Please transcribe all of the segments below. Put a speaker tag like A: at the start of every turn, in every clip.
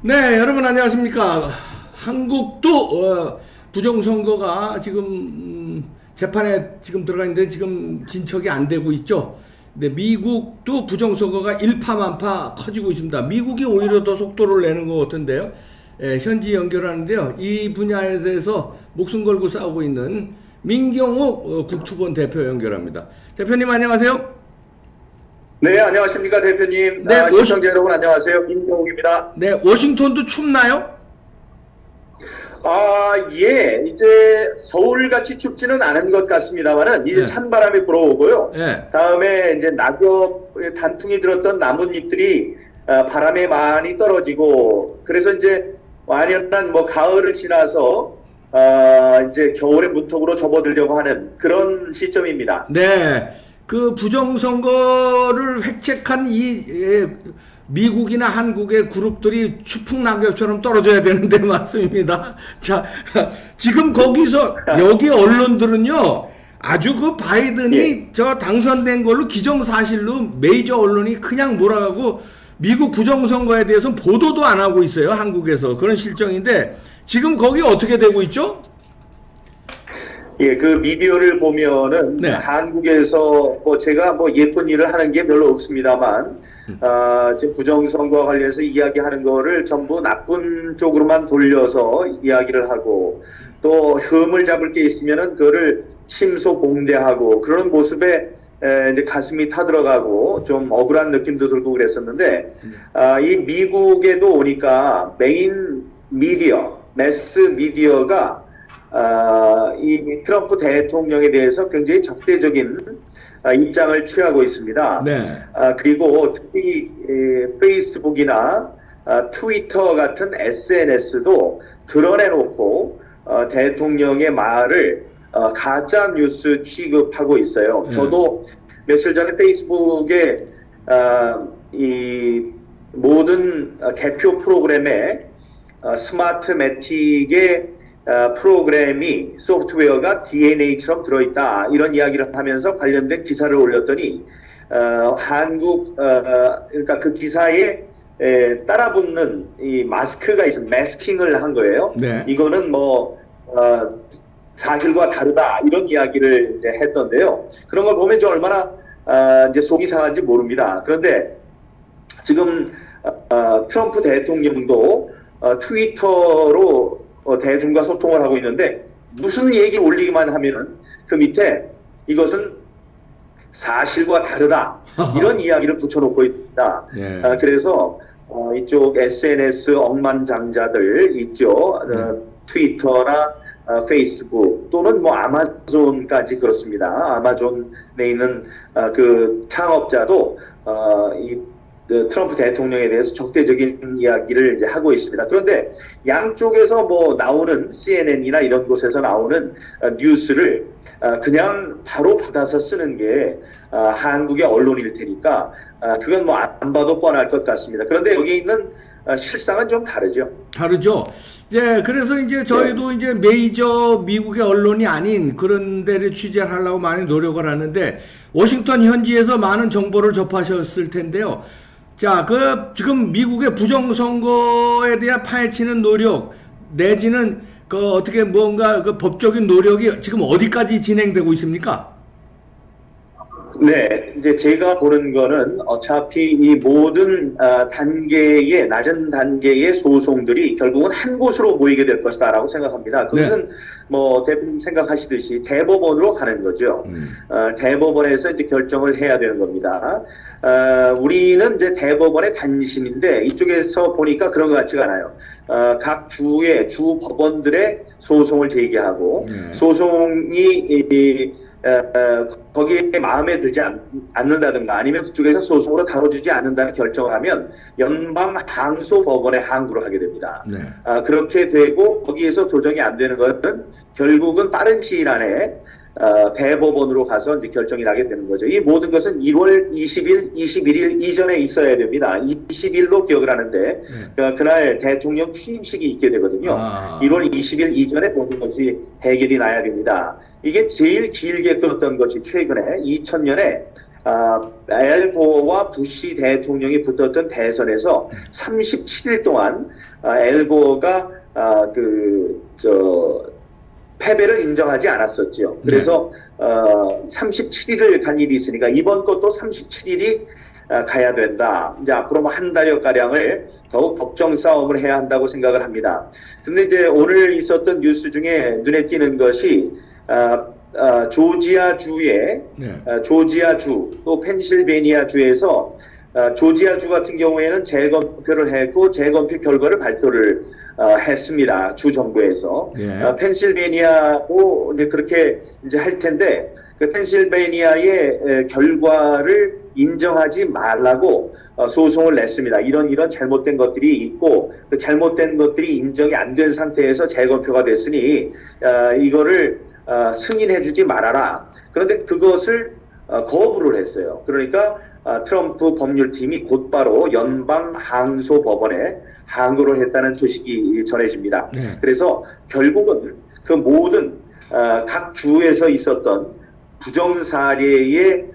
A: 네, 여러분 안녕하십니까. 한국도 부정선거가 지금 재판에 지금 들어가 있는데 지금 진척이 안 되고 있죠. 근데 미국도 부정선거가 일파만파 커지고 있습니다. 미국이 오히려 더 속도를 내는 것 같은데요. 현지 연결하는데요. 이 분야에 대해서 목숨 걸고 싸우고 있는 민경욱 국투본 대표 연결합니다. 대표님 안녕하세요.
B: 네, 안녕하십니까, 대표님.
A: 네,
B: 시청자 여러분, 안녕하세요. 김경욱입니다.
A: 네, 워싱턴도 춥나요?
B: 예, 이제 서울같이 춥지는 않은 것 같습니다만은, 이제
A: 네.
B: 찬바람이 불어오고요.
A: 네.
B: 다음에 이제 낙엽 단풍이 들었던 나뭇잎들이 바람에 많이 떨어지고, 그래서 이제 완연한 가을을 지나서, 이제 겨울의 문턱으로 접어들려고 하는 그런 시점입니다.
A: 네. 그 부정선거를 획책한 미국이나 한국의 그룹들이 추풍낙엽처럼 떨어져야 되는데 말씀입니다. 자, 지금 거기서 여기 언론들은요, 아주 그 바이든이
B: 예.
A: 저 당선된 걸로 기정사실로 메이저 언론이 그냥 몰아가고 미국 부정선거에 대해서 보도도 안 하고 있어요. 한국에서. 그런 실정인데 지금 거기 어떻게 되고 있죠?
B: 예, 그 미디어를 보면은
A: 네.
B: 한국에서 제가 예쁜 일을 하는 게 별로 없습니다만, 지금 부정선거와 관련해서 이야기하는 거를 전부 나쁜 쪽으로만 돌려서 이야기를 하고, 또 흠을 잡을 게 있으면은 그거를 침소봉대하고 그런 모습에 이제 가슴이 타들어가고 좀 억울한 느낌도 들고 그랬었는데, 이 미국에도 오니까 메인 미디어, 매스 미디어가 이 트럼프 대통령에 대해서 굉장히 적대적인 입장을 취하고 있습니다.
A: 네.
B: 그리고 특히 페이스북이나 트위터 같은 SNS도 드러내놓고 대통령의 말을 가짜 뉴스 취급하고 있어요. 저도 며칠 전에 페이스북에 이 모든 개표 프로그램에 스마트 매틱의 프로그램이 소프트웨어가 DNA처럼 들어있다 이런 이야기를 하면서 관련된 기사를 올렸더니 한국 그러니까 그 기사에 따라붙는 이 마스크가 있어 마스킹을 한 거예요.
A: 네.
B: 이거는 사실과 다르다 이런 이야기를 이제 했던데요. 그런 걸 보면 좀 얼마나 이제 속이 상한지 모릅니다. 그런데 지금 트럼프 대통령도 트위터로 대중과 소통을 하고 있는데 무슨 얘기 올리기만 하면은 그 밑에 이것은 사실과 다르다 이런 이야기를 붙여놓고 있다.
A: 네.
B: 그래서 이쪽 SNS 억만장자들 있죠. 트위터나 페이스북 또는 아마존까지 그렇습니다. 아마존에 있는 그 창업자도 트럼프 대통령에 대해서 적대적인 이야기를 이제 하고 있습니다. 그런데 양쪽에서 나오는 CNN이나 이런 곳에서 나오는 뉴스를 그냥 바로 받아서 쓰는 게 한국의 언론일 테니까 그건 안 봐도 뻔할 것 같습니다. 그런데 여기 있는 실상은 좀 다르죠.
A: 다르죠. 이제 그래서 이제 저희도 이제 메이저 미국의 언론이 아닌 그런 데를 취재를 하려고 많이 노력을 하는데 워싱턴 현지에서 많은 정보를 접하셨을 텐데요. 자, 지금 미국의 부정선거에 대한 파헤치는 노력 내지는 어떻게 뭔가 법적인 노력이 지금 어디까지 진행되고 있습니까?
B: 네, 이제 제가 보는 거는 어차피 이 모든 낮은 단계의 소송들이 결국은 한 곳으로 모이게 될 것이다라고 생각합니다. 그것은 대부분 생각하시듯이 대법원으로 가는 거죠. 대법원에서 이제 결정을 해야 되는 겁니다. 우리는 이제 대법원의 단신인데 이쪽에서 보니까 그런 것 같지가 않아요. 각 주 법원들의 소송을 제기하고 소송이 거기에 마음에 들지 않는다든가 아니면 그쪽에서 소송으로 다뤄주지 않는다는 결정을 하면 연방 항소법원에 항구를 하게 됩니다.
A: 네.
B: 그렇게 되고 거기에서 조정이 안 되는 것은 결국은 빠른 시일 안에 대법원으로 가서 이제 결정이 나게 되는 거죠. 이 모든 것은 1월 20일, 21일 이전에 있어야 됩니다. 20일로 기억을 하는데 그날 대통령 취임식이 있게 되거든요. 1월 20일 이전에 모든 것이 해결이 나야 됩니다. 이게 제일 길게 끌었던 것이 최근에 2000년에 엘고와 부시 대통령이 붙었던 대선에서 37일 동안 엘고가 패배를 인정하지 않았었죠. 그래서 37일을 간 일이 있으니까 이번 것도 37일이 가야 된다. 이제 앞으로 뭐 한 달여 가량을 더욱 법정 싸움을 해야 한다고 생각을 합니다. 근데 이제 오늘 있었던 뉴스 중에 눈에 띄는 것이 조지아주의 조지아주 또 펜실베니아주에서 조지아주 같은 경우에는 재검표를 했고 재검표 결과를 발표를 했습니다. 주 정부에서. 펜실베니아도 이제 그렇게 이제 할 텐데 그 펜실베니아의 결과를 인정하지 말라고 소송을 냈습니다. 이런 잘못된 것들이 있고 그 잘못된 것들이 인정이 안 된 상태에서 재검표가 됐으니 이거를 승인해주지 말아라. 그런데 그것을 거부를 했어요. 그러니까 트럼프 법률팀이 곧바로 연방 항소법원에 항고를 했다는 소식이 전해집니다. 그래서 결국은 그 모든 각 주에서 있었던 부정 사례의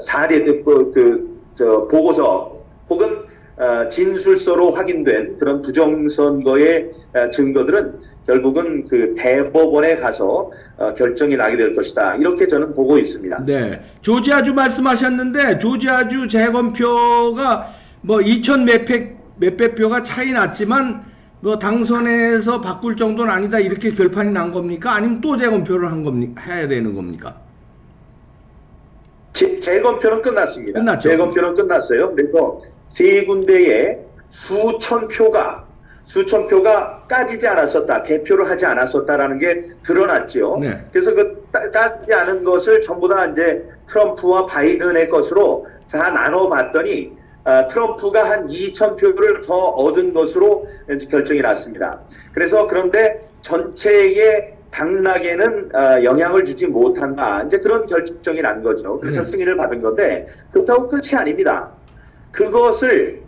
B: 사례들 보고서 혹은 진술서로 확인된 그런 부정선거의 증거들은 결국은 그 대법원에 가서 결정이 나게 될 것이다. 이렇게 저는 보고 있습니다.
A: 네, 조지아주 말씀하셨는데 조지아주 재검표가 뭐 2천 몇백 표가 차이 났지만 뭐 당선에서 바꿀 정도는 아니다 이렇게 결판이 난 겁니까? 아니면 또 재검표를 한 겁니까? 해야 되는 겁니까?
B: 재검표는 끝났습니다.
A: 끝났죠.
B: 재검표는 끝났어요. 그래서 세 군데에 수천 표가 까지지 않았었다, 개표를 하지 않았었다라는 게 드러났죠. 그래서 그 까지 않은 것을 전부 다 이제 트럼프와 바이든의 것으로 다 나눠봤더니 트럼프가 한 2천 표를 더 얻은 것으로 결정이 났습니다. 그래서 그런데 전체의 당락에는 영향을 주지 못한다. 이제 그런 결정이 난 거죠. 그래서 승인을 받은 건데 그렇다고 끝이 아닙니다. 그것을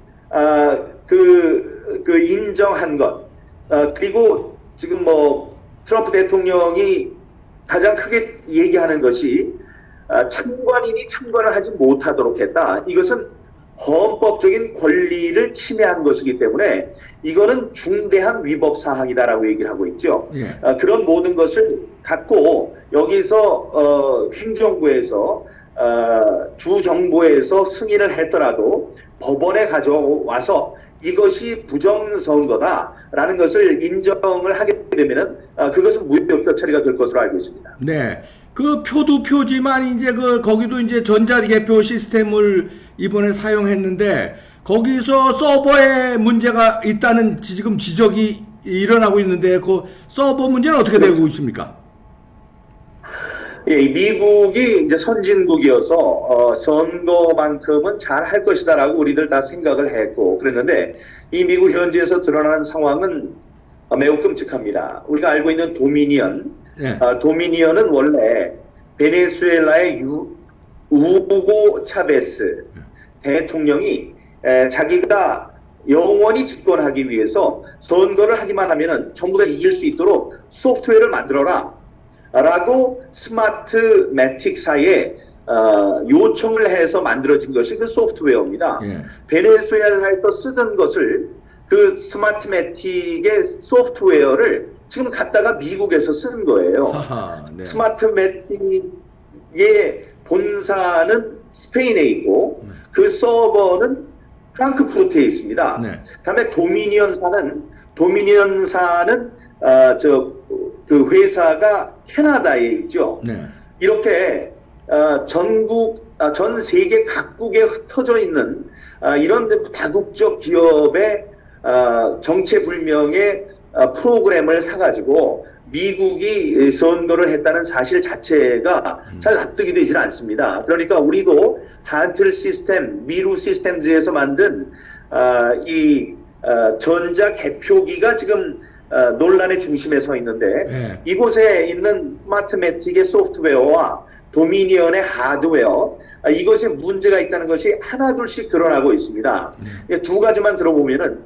B: 인정한 것 그리고 지금 뭐 트럼프 대통령이 가장 크게 얘기하는 것이 참관인이 참관을 하지 못하도록 했다. 이것은 헌법적인 권리를 침해한 것이기 때문에 이거는 중대한 위법 사항이다라고 얘기를 하고 있죠. 그런 모든 것을 갖고 여기서 행정부에서 주 정부에서 승인을 했더라도 법원에 가져와서 이것이 부정선거다라는 것을 인정을 하게 되면은 그것은 무효표 처리가 될 것으로 알고 있습니다.
A: 네, 그 표도 표지만 이제 거기도 이제 전자개표 시스템을 이번에 사용했는데 거기서 서버에 문제가 있다는 지금 지적이 일어나고 있는데 그 서버 문제는 어떻게 되고 있습니까?
B: 예, 미국이 이제 선진국이어서 선거만큼은 잘 할 것이다라고 우리들 다 생각을 했고 그랬는데 이 미국 현지에서 드러나는 상황은 매우 끔찍합니다. 우리가 알고 있는 도미니언, 도미니언은 원래 베네수엘라의 우고 차베스 대통령이 자기가 영원히 집권하기 위해서 선거를 하기만 하면은 전부 다 이길 수 있도록 소프트웨어를 만들어라 라고 스마트 매틱사에 요청을 해서 만들어진 것이 그 소프트웨어입니다. 베네수엘라에서 쓰던 것을 그 스마트 매틱의 소프트웨어를 지금 갖다가 미국에서 쓰는 거예요. 스마트 매틱의 본사는 스페인에 있고 그 서버는 프랑크푸르트에 있습니다. 다음에 도미니언사는 그 회사가 캐나다에 있죠. 이렇게 전 세계 각국에 흩어져 있는 이런 다국적 기업의 정체불명의 프로그램을 사가지고 미국이 선거를 했다는 사실 자체가 잘 납득이 되지는 않습니다. 그러니까 우리도 한틀 시스템, 미루 시스템즈에서 만든 이 전자 개표기가 지금 논란의 중심에 서 있는데 이곳에 있는 스마트매틱의 소프트웨어와 도미니언의 하드웨어 이것에 문제가 있다는 것이 하나둘씩 드러나고 있습니다. 두 가지만 들어보면은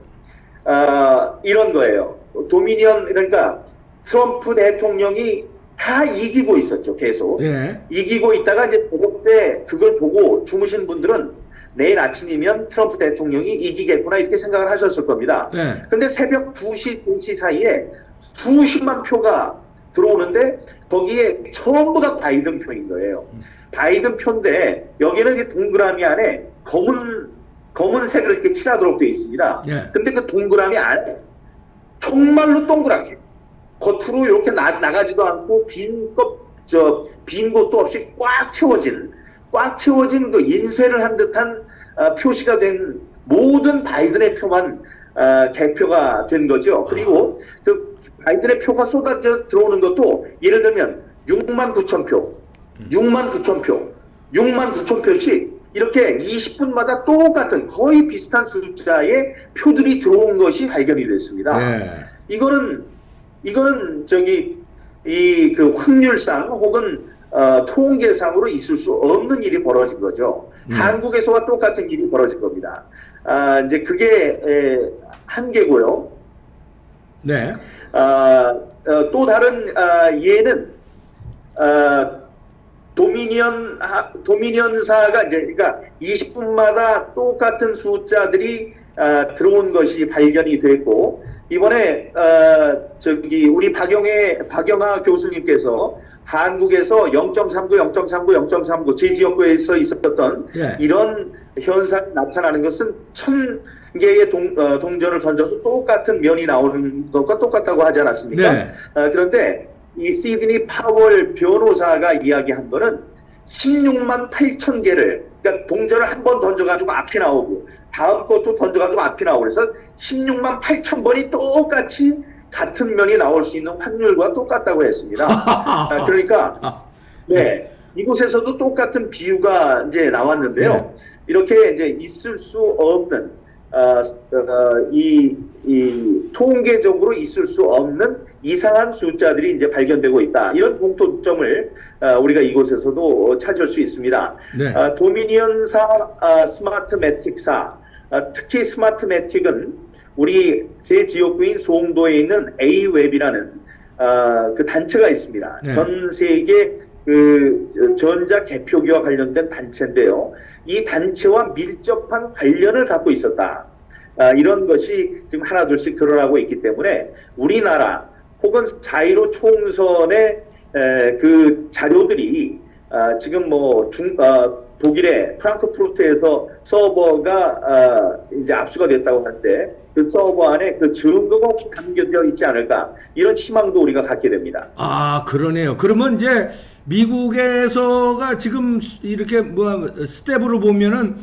B: 이런 거예요. 도미니언 그러니까 트럼프 대통령이 다 이기고 있었죠, 계속.
A: 예.
B: 이기고 있다가 이제 저녁 때 그걸 보고 주무신 분들은 내일 아침이면 트럼프 대통령이 이기겠구나 이렇게 생각을 하셨을 겁니다.
A: 예.
B: 근데 새벽 2시, 3시 사이에 수십만 표가 들어오는데 거기에 전부 다 바이든 표인 거예요. 바이든 표인데 여기는 이제 동그라미 안에 검은색으로 이렇게 칠하도록 되어 있습니다.
A: 예.
B: 근데 그 동그라미 안에 정말로 동그랗게 겉으로 이렇게 나가지도 않고 빈 곳도 없이 꽉 채워진 그 인쇄를 한 듯한 표시가 된 모든 바이든의 표만 개표가 된 거죠. 그리고 그 바이든의 표가 쏟아져 들어오는 것도 예를 들면 6만 9천 표, 6만 9천 표, 6만 9천 표씩 이렇게 20분마다 똑같은 거의 비슷한 숫자의 표들이 들어온 것이 발견이 됐습니다.
A: 예.
B: 이거는 저기 이 그 확률상 혹은 통계상으로 있을 수 없는 일이 벌어진 거죠. 한국에서와 똑같은 일이 벌어진 겁니다. 이제 그게 한계고요.
A: 네.
B: 또 다른 예는 도미니언사가 이제 그러니까 20분마다 똑같은 숫자들이 들어온 것이 발견이 됐고 이번에 저기 우리 박영하 교수님께서 한국에서 0.39, 0.39, 0.39 제 지역구에서 있었던
A: 예.
B: 이런 현상이 나타나는 것은 1000개의 동전을 던져서 똑같은 면이 나오는 것과 똑같다고 하지 않았습니까?
A: 네.
B: 그런데 이 시드니 파월 변호사가 이야기한 거는 16만 8천 개를 그러니까 동전을 한 번 던져가지고 앞이 나오고 다음 것도 던져가지고 앞이 나오고 그래서 16만 8천 번이 똑같이 같은 면이 나올 수 있는 확률과 똑같다고 했습니다. 그러니까 네 이곳에서도 똑같은 비유가 이제 나왔는데요.
A: 네.
B: 이렇게 이제 있을 수 없는 이 통계적으로 있을 수 없는 이상한 숫자들이 이제 발견되고 있다. 이런 공통점을 우리가 이곳에서도 찾을 수 있습니다.
A: 네.
B: 도미니언사 스마트매틱사 특히 스마트매틱은 우리 제 지역구인 송도에 있는 A웹이라는 그 단체가 있습니다.
A: 네.
B: 전 세계 그 전자 개표기와 관련된 단체인데요. 이 단체와 밀접한 관련을 갖고 있었다. 이런 것이 지금 하나둘씩 드러나고 있기 때문에 우리나라 혹은 4.15 총선의 그 자료들이 지금 뭐 독일의 프랑크푸르트에서 서버가 이제 압수가 됐다고 하는데 그 서버 안에 그 증거가 혹시 담겨져 있지 않을까 이런 희망도 우리가 갖게 됩니다.
A: 아, 그러네요. 그러면 이제 미국에서가 지금 이렇게 뭐 스텝으로 보면은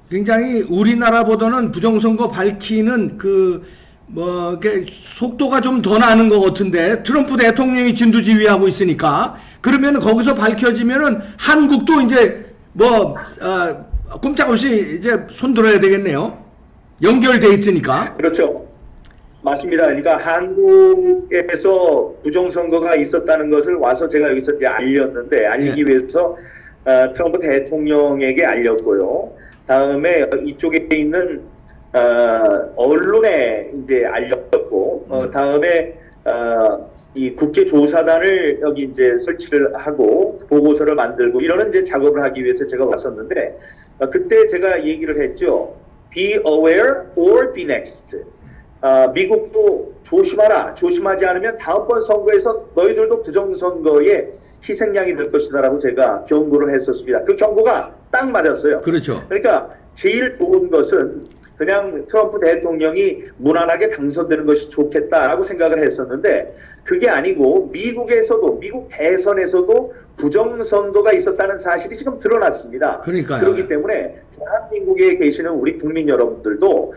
A: 굉장히 우리나라보다는 부정선거 밝히는 그 뭐 이렇게 속도가 좀 더 나는 것 같은데 트럼프 대통령이 진두지휘하고 있으니까 그러면 거기서 밝혀지면은 한국도 이제 뭐 꼼짝없이 이제 손들어야 되겠네요. 연결돼 있으니까.
B: 그렇죠. 맞습니다. 그러니까 한국에서 부정선거가 있었다는 것을 와서 제가 여기서 이제 알리기 위해서 트럼프 대통령에게 알렸고요. 다음에 이쪽에 있는 언론에 이제 알렸고, 다음에 이 국제조사단을 여기 이제 설치를 하고 보고서를 만들고 이러는 이제 작업을 하기 위해서 제가 왔었는데 그때 제가 얘기를 했죠. Be aware or be next. 미국도 조심하라. 조심하지 않으면 다음번 선거에서 너희들도 부정선거에 희생양이 될 것이다라고 제가 경고를 했었습니다. 그 경고가 딱 맞았어요.
A: 그렇죠.
B: 그러니까 제일 좋은 것은 그냥 트럼프 대통령이 무난하게 당선되는 것이 좋겠다라고 생각을 했었는데 그게 아니고 미국에서도 미국 대선에서도 부정선거가 있었다는 사실이 지금 드러났습니다.
A: 그러니까요.
B: 그렇기 때문에 대한민국에 계시는 우리 국민 여러분들도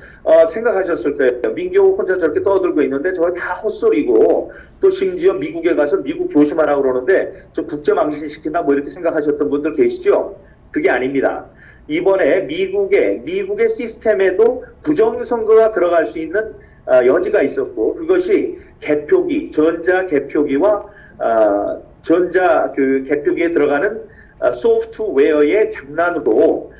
B: 생각하셨을 거예요. 민경욱 혼자 저렇게 떠들고 있는데 저거 다 헛소리고 또 심지어 미국에 가서 미국 조심하라고 그러는데 저 국제망신시킨다 뭐 이렇게 생각하셨던 분들 계시죠? 그게 아닙니다. 이번에 미국의 시스템에도 부정선거가 들어갈 수 있는 여지가 있었고 그것이 개표기, 전자 개표기와 전자 그 개표기에 들어가는 소프트웨어의 장난으로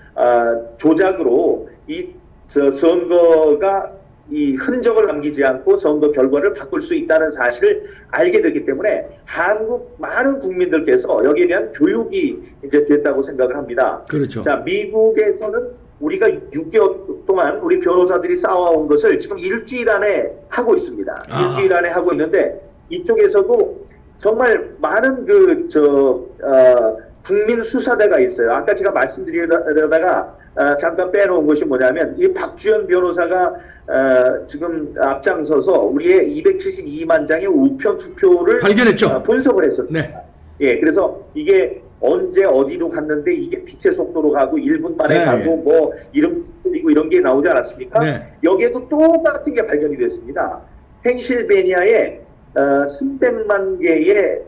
B: 조작으로 이 선거가 이 흔적을 남기지 않고 선거 결과를 바꿀 수 있다는 사실을 알게 됐기 때문에 한국 많은 국민들께서 여기에 대한 교육이 이제 됐다고 생각을 합니다.
A: 그렇죠.
B: 자, 미국에서는 우리가 6개월 동안 우리 변호사들이 쌓아온 것을 지금 일주일 안에 하고 있습니다.
A: 아.
B: 일주일 안에 하고 있는데 이쪽에서도 정말 많은 국민 수사대가 있어요. 아까 제가 말씀드리려다가 잠깐 빼놓은 것이 뭐냐면 이 박주현 변호사가 지금 앞장서서 우리의 272만 장의 우편 투표를
A: 발견했죠.
B: 분석을 했었습니다.
A: 네.
B: 예, 그래서 이게 언제 어디로 갔는데 이게 빛의 속도로 가고 1분 만에
A: 네.
B: 가고 뭐 이름 그리고 이런 게 나오지 않았습니까?
A: 네.
B: 여기에도 똑같은 게 발견이 됐습니다. 펜실베니아에 300만 개의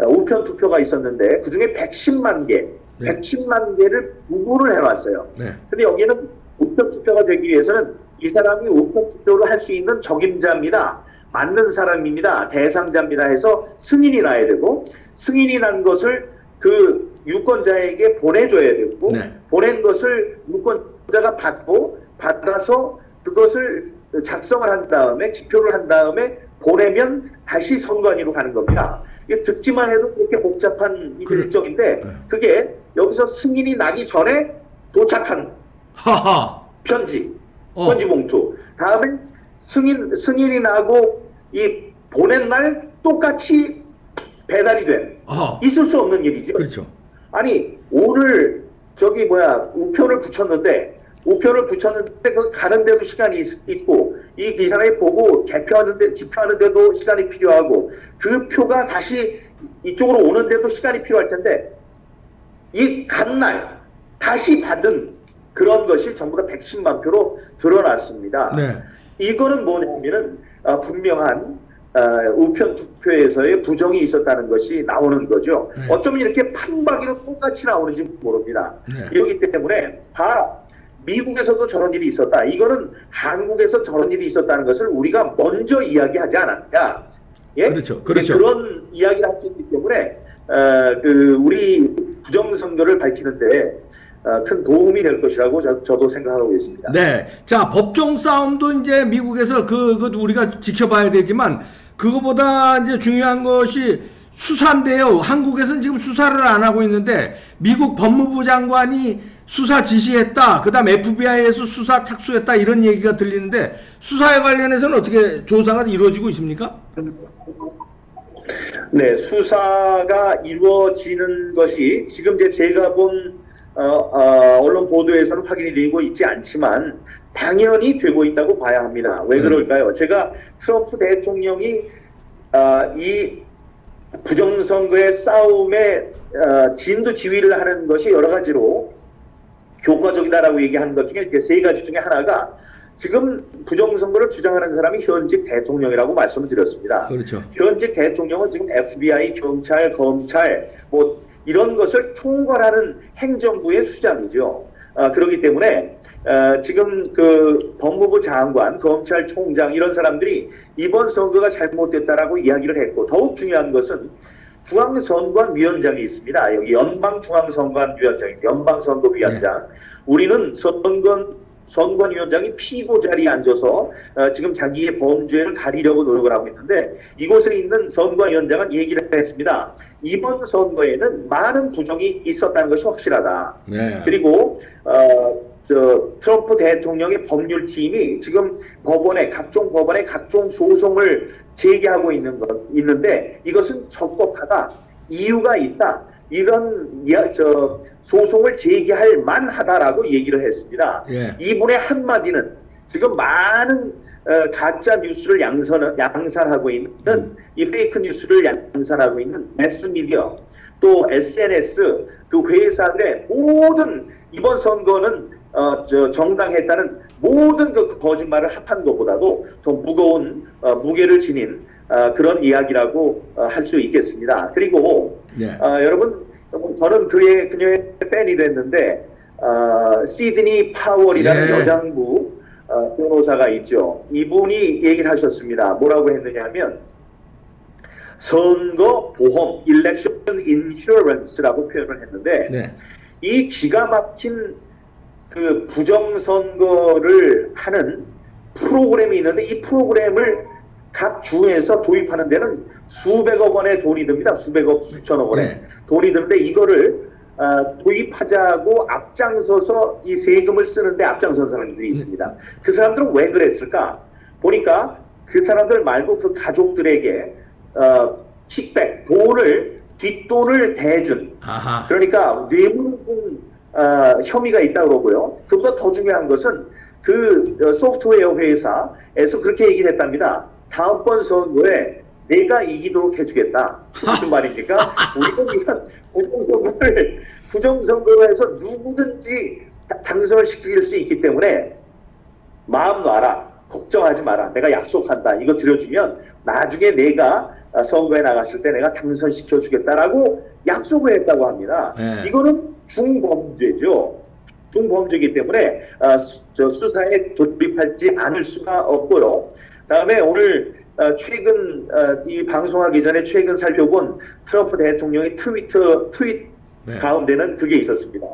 B: 우편 투표가 있었는데 그 중에 110만 개,
A: 네.
B: 110만 개를 구분을 해놨어요.
A: 네.
B: 근데 여기는 우편 투표가 되기 위해서는 이 사람이 우편 투표를 할 수 있는 적임자입니다. 맞는 사람입니다. 대상자입니다 해서 승인이 나야 되고 승인이 난 것을 그 유권자에게 보내줘야 되고
A: 네.
B: 보낸 것을 유권자가 받아서 그것을 작성을 한 다음에 기표를 한 다음에 보내면 다시 선관위로 가는 겁니다. 이게 듣기만 해도 그렇게 복잡한 일정인데 그게 여기서 승인이 나기 전에 도착한
A: 하하.
B: 편지 봉투 다음에 승인이 나고 이 보낸 날 똑같이 배달이 된 있을 수 없는 일이죠.
A: 그렇죠.
B: 아니 오늘 우편을 붙였는데 그 가는 데도 시간이 있고 이 사람이 보고 기표하는데도 시간이 필요하고 그 표가 다시 이쪽으로 오는데도 시간이 필요할 텐데 이 간 날 다시 받은 그런 것이 전부 다 110만 표로 드러났습니다.
A: 네.
B: 이거는 뭐냐면은 분명한 우편 투표에서의 부정이 있었다는 것이 나오는 거죠.
A: 네.
B: 어쩌면 이렇게 판박이로 똑같이 나오는지 모릅니다.
A: 네.
B: 이러기 때문에 미국에서도 저런 일이 있었다. 이거는 한국에서 저런 일이 있었다는 것을 우리가 먼저 이야기하지 않았냐. 예?
A: 그렇죠. 그렇죠.
B: 그런 이야기를 할 수 있기 때문에 우리 부정선거를 밝히는데 큰 도움이 될 것이라고 저도 생각하고 있습니다.
A: 네. 자, 법정 싸움도 이제 미국에서 그것도 우리가 지켜봐야 되지만 그거보다 이제 중요한 것이 수사인데요. 한국에서는 지금 수사를 안 하고 있는데 미국 법무부 장관이 수사 지시했다. 그다음 FBI에서 수사 착수했다. 이런 얘기가 들리는데 수사에 관련해서는 어떻게 조사가 이루어지고 있습니까?
B: 네, 수사가 이루어지는 것이 지금 제가 본 언론 보도에서는 확인이 되고 있지 않지만 당연히 되고 있다고 봐야 합니다. 왜 그럴까요? 제가 트럼프 대통령이 이 부정선거의 싸움에 진두지휘를 하는 것이 여러 가지로 효과적이다라고 얘기한 것 중에 이제 3가지 중에 하나가 지금 부정선거를 주장하는 사람이 현직 대통령이라고 말씀을 드렸습니다.
A: 그렇죠.
B: 현직 대통령은 지금 FBI, 경찰, 검찰 뭐 이런 것을 총괄하는 행정부의 수장이죠. 그렇기 때문에 지금 그 법무부 장관, 검찰총장 이런 사람들이 이번 선거가 잘못됐다라고 이야기를 했고 더욱 중요한 것은 중앙선관위원장이 있습니다. 여기 연방중앙선관위원장이 연방선거위원장. 우리는 선관위원장이 피고 자리에 앉아서 지금 자기의 범죄를 가리려고 노력을 하고 있는데 이곳에 있는 선관위원장은 얘기를 했습니다. 이번 선거에는 많은 부정이 있었다는 것이 확실하다.
A: 네.
B: 그리고 트럼프 대통령의 법률팀이 지금 각종 법원에 각종 소송을 제기하고 있는데 이것은 적법하다. 이유가 있다. 이런 소송을 제기할 만하다라고 얘기를 했습니다.
A: 예.
B: 이분의 한마디는 지금 많은 가짜 뉴스를 양산하고 있는 이 페이크 뉴스를 양산하고 있는 매스미디어 또 SNS 그 회사들의 모든 이번 선거는 정당했다는 모든 그 거짓말을 합한 것보다도 더 무거운 무게를 지닌 그런 이야기라고 할 수 있겠습니다. 그리고
A: 네.
B: 여러분 저는 그녀의 팬이 됐는데 시드니 파월이라는
A: 예.
B: 여장부 변호사가 있죠. 이분이 얘기를 하셨습니다. 뭐라고 했느냐면 선거 보험, election insurance라고 표현을 했는데
A: 네.
B: 이 기가 막힌 그 부정선거를 하는 프로그램이 있는데 이 프로그램을 각 주에서 도입하는 데는 수백억 원의 돈이 듭니다. 수백억, 수천억 원의
A: 네.
B: 돈이 드는데 이거를 도입하자고 앞장서서 이 세금을 쓰는데 앞장선 사람들이 있습니다. 그 사람들은 왜 그랬을까? 보니까 그 사람들 말고 그 가족들에게 킥백, 뒷돈을 대준.
A: 아하.
B: 그러니까 뇌물공 혐의가 있다고 그러고요. 그보다 더 중요한 것은 그 소프트웨어 회사에서 그렇게 얘기를 했답니다. 다음번 선거에 내가 이기도록 해주겠다. 무슨 말입니까? 우리는 이런 부정선거에서 누구든지 당선을 시킬 수 있기 때문에 마음 놔라. 걱정하지 마라. 내가 약속한다. 이거 들여주면 나중에 내가 선거에 나갔을 때 내가 당선시켜 주겠다라고 약속을 했다고 합니다.
A: 네.
B: 이거는 중범죄죠. 중범죄이기 때문에 수사에 돌입하지 않을 수가 없고요. 다음에 오늘 최근 이 방송하기 전에 최근 살펴본 트럼프 대통령의 트윗
A: 네. 가운데는
B: 그게 있었습니다.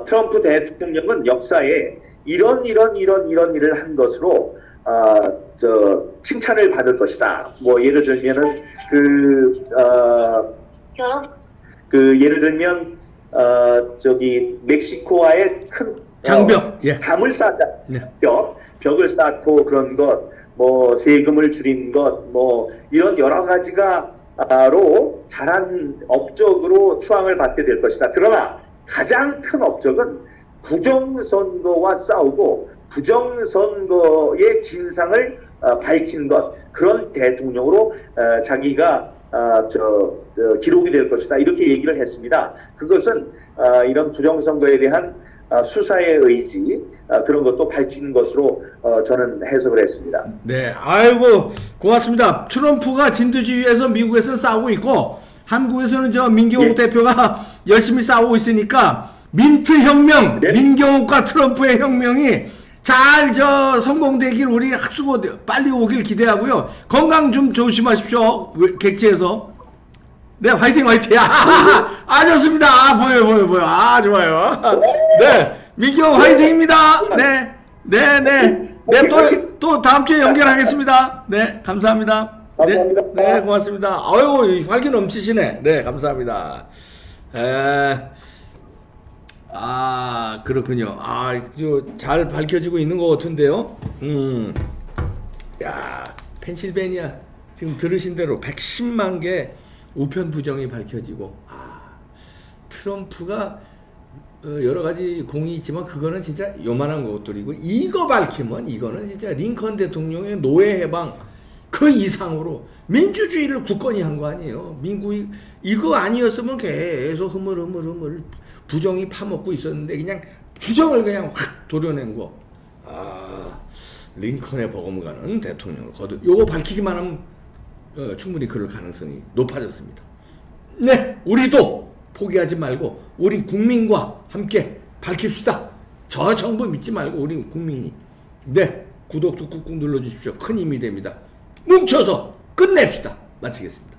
B: 트럼프 대통령은 역사에 이런 일을 한 것으로 칭찬을 받을 것이다. 뭐 예를 들면은 예를 들면 멕시코와의 큰
A: 장벽, 예.
B: 담을 쌓자.
A: 네.
B: 벽을 쌓고 그런 것, 뭐 세금을 줄인 것, 뭐 이런 여러 가지가로 잘한 업적으로 추앙을 받게 될 것이다. 그러나 가장 큰 업적은 부정선거와 싸우고 부정선거의 진상을 밝힌 것, 그런 대통령으로 자기가 기록이 될 것이다. 이렇게 얘기를 했습니다. 그것은 이런 부정선거에 대한 수사의 의지, 그런 것도 밝힌 것으로 저는 해석을 했습니다.
A: 네, 아이고 고맙습니다. 트럼프가 진두지휘에서 미국에서 싸우고 있고 한국에서는 민경욱 대표가 열심히 싸우고 있으니까 민트 혁명,
B: 네.
A: 민경욱과 트럼프의 혁명이 잘 성공되길 우리 학수고 빨리 오길 기대하고요. 건강 좀 조심하십시오. 객지에서. 네, 화이팅. 좋습니다. 보여. 좋아요. 네, 민경욱 화이팅입니다. 네, 또 다음 주에 연결하겠습니다. 네, 감사합니다.
B: 감사합니다.
A: 네, 고맙습니다. 아이고, 활기 넘치시네. 네, 감사합니다. 그렇군요. 잘 밝혀지고 있는 것 같은데요. 야, 펜실베니아 지금 들으신 대로 110만 개 우편 부정이 밝혀지고, 트럼프가 여러 가지 공이 있지만 그거는 진짜 요만한 것들이고, 이거 밝히면 이거는 진짜 링컨 대통령의 노예 해방 그 이상으로 민주주의를 굳건히 한 거 아니에요. 미국이 이거 아니었으면 계속 흐물흐물 부정이 파먹고 있었는데 그냥 부정을 그냥 확 도려낸 거. 링컨의 버금가는 대통령을 거듭 요거 밝히기만 하면 충분히 그럴 가능성이 높아졌습니다. 네, 우리도 포기하지 말고 우리 국민과 함께 밝힙시다. 저 정부 믿지 말고 우리 국민이. 네, 구독도 꾹꾹 눌러주십시오. 큰 힘이 됩니다. 뭉쳐서 끝냅시다. 마치겠습니다.